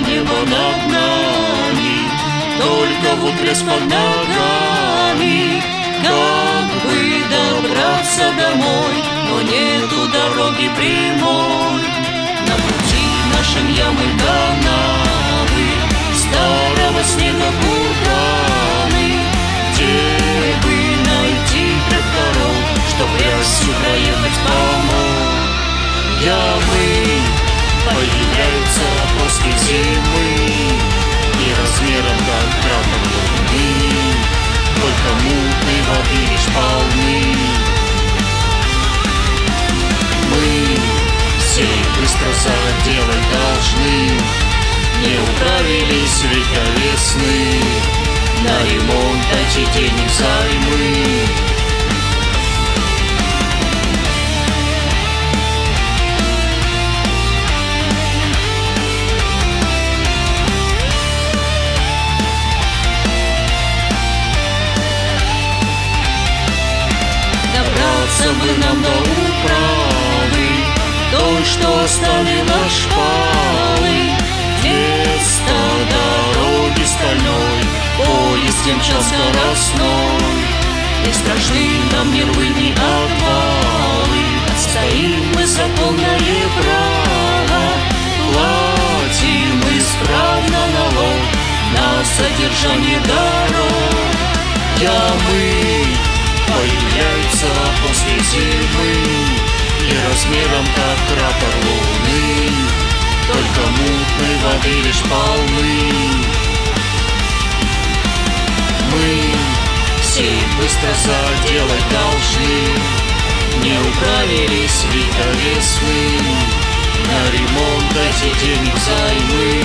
небо над нами, только вот треск под ногами. Как бы добраться домой, но нету дороги прямой. На пути нашем ямы канавы, старого снега курганы. Где бы найти тракторов, чтоб рясью проехать помог? Ямы появляются после зимы и размером как кратер луны, только мутной воды лишь полны. Мы все быстро заделать должны, не управились века весны, на ремонт дайте денег займы. Добраться бы нам до управы, той, что оставила шпалы. Вместо дороги стальной поезд мчал скоростной. Не страшны нам ни рвы, ни обвалы, отстоим мы законное право. Платим исправно налог на содержание дорог. Ямы появляются после зимы и размером как кратер луны, только мутной воды лишь полны. Мы все быстро заделать должны, не управились века весны, на ремонт дайте денег займы.